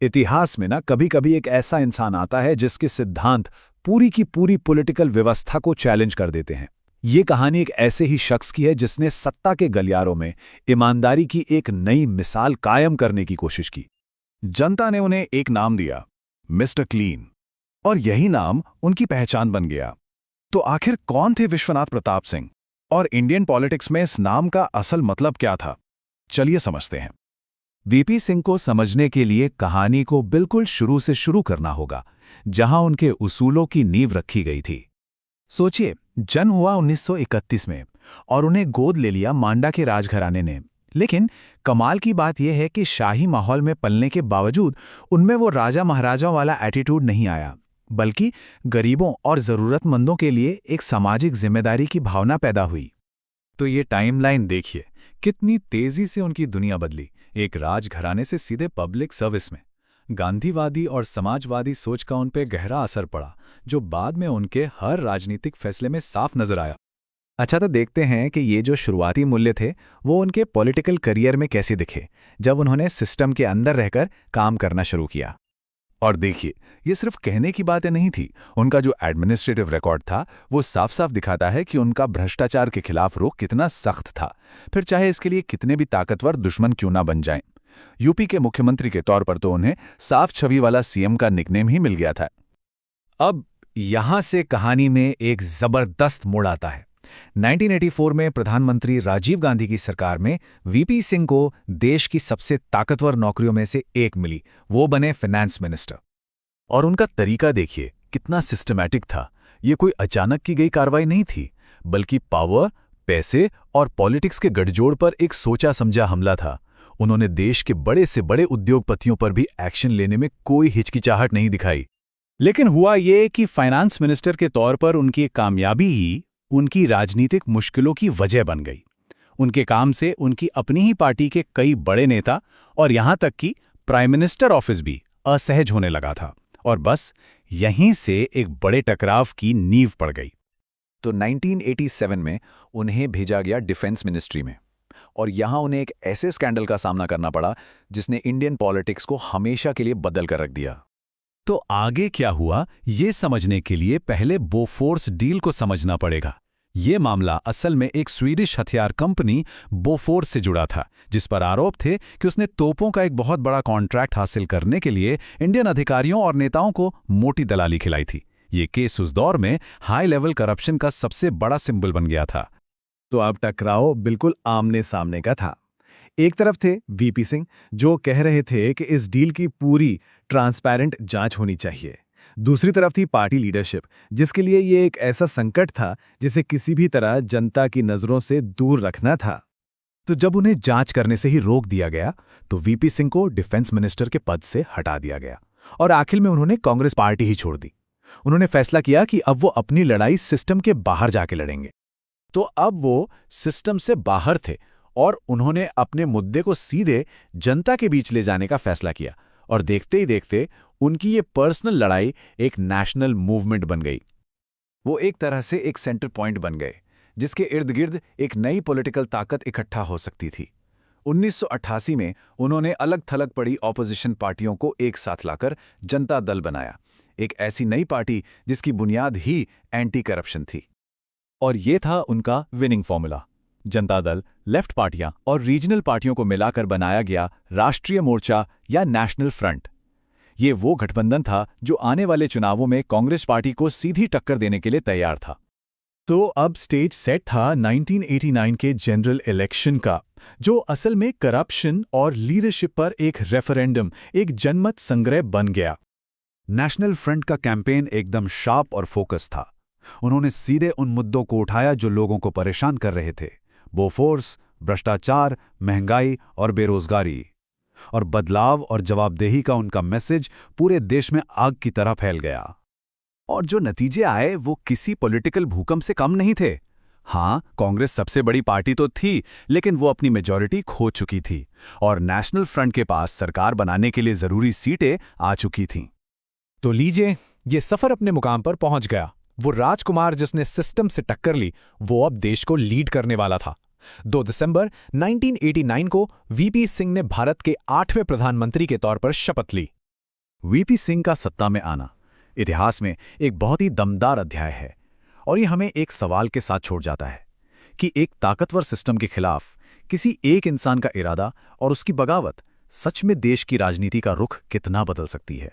इतिहास में ना कभी कभी एक ऐसा इंसान आता है जिसके सिद्धांत पूरी की पूरी पॉलिटिकल व्यवस्था को चैलेंज कर देते हैं। ये कहानी एक ऐसे ही शख्स की है जिसने सत्ता के गलियारों में ईमानदारी की एक नई मिसाल कायम करने की कोशिश की। जनता ने उन्हें एक नाम दिया, मिस्टर क्लीन, और यही नाम उनकी पहचान बन गया। तो आखिर कौन थे विश्वनाथ प्रताप सिंह, और इंडियन पॉलिटिक्स में इस नाम का असल मतलब क्या था? चलिए समझते हैं। वीपी सिंह को समझने के लिए कहानी को बिल्कुल शुरू से शुरू करना होगा, जहां उनके उसूलों की नींव रखी गई थी। सोचिए, जन्म हुआ 1931 में और उन्हें गोद ले लिया मांडा के राजघराने ने। लेकिन कमाल की बात यह है कि शाही माहौल में पलने के बावजूद उनमें वो राजा महाराजाओं वाला एटीट्यूड नहीं आया, बल्कि गरीबों और ज़रूरतमंदों के लिए एक सामाजिक जिम्मेदारी की भावना पैदा हुई। तो ये टाइमलाइन देखिए, कितनी तेजी से उनकी दुनिया बदली। एक राजघराने से सीधे पब्लिक सर्विस में। गांधीवादी और समाजवादी सोच का उन पे गहरा असर पड़ा, जो बाद में उनके हर राजनीतिक फैसले में साफ नजर आया। अच्छा, तो देखते हैं कि ये जो शुरुआती मूल्य थे वो उनके पॉलिटिकल करियर में कैसे दिखे, जब उन्होंने सिस्टम के अंदर रहकर काम करना शुरू किया। और देखिए, ये सिर्फ कहने की बातें नहीं थी। उनका जो एडमिनिस्ट्रेटिव रिकॉर्ड था वो साफ साफ दिखाता है कि उनका भ्रष्टाचार के खिलाफ रुख कितना सख्त था, फिर चाहे इसके लिए कितने भी ताकतवर दुश्मन क्यों ना बन जाएं। यूपी के मुख्यमंत्री के तौर पर तो उन्हें साफ छवि वाला सीएम का निकनेम ही मिल गया था। अब यहां से कहानी में एक जबरदस्त मोड़ आता है। 1984 में प्रधानमंत्री राजीव गांधी की सरकार में वीपी सिंह को देश की सबसे ताकतवर नौकरियों में से एक मिली। वो बने फाइनेंस मिनिस्टर। और उनका तरीका देखिए, कितना सिस्टमैटिक था। ये कोई अचानक की गई कार्रवाई नहीं थी, बल्कि पावर, पैसे और पॉलिटिक्स के गठजोड़ पर एक सोचा समझा हमला था। उन्होंने देश के बड़े से बड़े उद्योगपतियों पर भी एक्शन लेने में कोई हिचकिचाहट नहीं दिखाई। लेकिन हुआ ये कि फाइनेंस मिनिस्टर के तौर पर उनकी कामयाबी ही उनकी राजनीतिक मुश्किलों की वजह बन गई। उनके काम से उनकी अपनी ही पार्टी के कई बड़े नेता और यहां तक कि प्राइम मिनिस्टर ऑफिस भी असहज होने लगा था। और बस यहीं से एक बड़े टकराव की नींव पड़ गई। तो 1987 में उन्हें भेजा गया डिफेंस मिनिस्ट्री में, और यहां उन्हें एक ऐसे स्कैंडल का सामना करना पड़ा जिसने इंडियन पॉलिटिक्स को हमेशा के लिए बदल कर रख दिया। तो आगे क्या हुआ, ये समझने के लिए पहले बोफोर्स डील को समझना पड़ेगा। ये मामला असल में एक स्वीडिश हथियार कंपनी बोफोर्स से जुड़ा था, जिस पर आरोप थे कि उसने तोपों का एक बहुत बड़ा कॉन्ट्रैक्ट हासिल करने के लिए इंडियन अधिकारियों और नेताओं को मोटी दलाली खिलाई थी। ये केस उस दौर में हाई लेवल करप्शन का सबसे बड़ा सिंबल बन गया था। तो अब टकराव बिल्कुल आमने सामने का था। एक तरफ थे वीपी सिंह, जो कह रहे थे कि इस डील की पूरी ट्रांसपेरेंट जांच होनी चाहिए। दूसरी तरफ थी पार्टी लीडरशिप, जिसके लिए ये एक ऐसा संकट था जिसे किसी भी तरह जनता की नजरों से दूर रखना था। तो जब उन्हें जांच करने से ही रोक दिया गया, तो वीपी सिंह को डिफेंस मिनिस्टर के पद से हटा दिया गया और आखिर में उन्होंने कांग्रेस पार्टी ही छोड़ दी। उन्होंने फैसला किया कि अब वो अपनी लड़ाई सिस्टम के बाहर जाके लड़ेंगे। तो अब वो सिस्टम से बाहर थे और उन्होंने अपने मुद्दे को सीधे जनता के बीच ले जाने का फैसला किया। और देखते ही देखते उनकी ये पर्सनल लड़ाई एक नेशनल मूवमेंट बन गई। वो एक तरह से एक सेंटर पॉइंट बन गए, जिसके इर्द गिर्द एक नई पॉलिटिकल ताकत इकट्ठा हो सकती थी। 1988 में उन्होंने अलग थलग पड़ी ऑपोजिशन पार्टियों को एक साथ लाकर जनता दल बनाया, एक ऐसी नई पार्टी जिसकी बुनियाद ही एंटी करप्शन थी। और ये था उनका winning formula. Janata Dal, left पार्टियां और रीजनल पार्टियों को मिलाकर बनाया गया राष्ट्रीय मोर्चा या नेशनल फ्रंट। ये वो गठबंधन था जो आने वाले चुनावों में कांग्रेस पार्टी को सीधी टक्कर देने के लिए तैयार था। तो अब स्टेज सेट था 1989 के जनरल इलेक्शन का, जो असल में करप्शन और लीडरशिप पर एक रेफरेंडम, एक जनमत संग्रह बन गया। नेशनल फ्रंट का कैंपेन एकदम शार्प और फोकस था। उन्होंने सीधे उन मुद्दों को उठाया जो लोगों को परेशान कर रहे थे: बोफोर्स, भ्रष्टाचार, महंगाई और बेरोजगारी। और बदलाव और जवाबदेही का उनका मैसेज पूरे देश में आग की तरह फैल गया। और जो नतीजे आए वो किसी पॉलिटिकल भूकंप से कम नहीं थे। हाँ, कांग्रेस सबसे बड़ी पार्टी तो थी, लेकिन वो अपनी मेजॉरिटी खो चुकी थी और नेशनल फ्रंट के पास सरकार बनाने के लिए जरूरी सीटें आ चुकी थीं। तो लीजिए, ये सफर अपने मुकाम पर पहुंच गया। वो राजकुमार जिसने सिस्टम से टक्कर ली, वो अब देश को लीड करने वाला था। 2 दिसंबर 1989 को वीपी सिंह ने भारत के 8वें प्रधानमंत्री के तौर पर शपथ ली। वीपी सिंह का सत्ता में आना इतिहास में एक बहुत ही दमदार अध्याय है और ये हमें एक सवाल के साथ छोड़ जाता है कि एक ताकतवर सिस्टम के खिलाफ किसी एक इंसान का इरादा और उसकी बगावत सच में देश की राजनीति का रुख कितना बदल सकती है।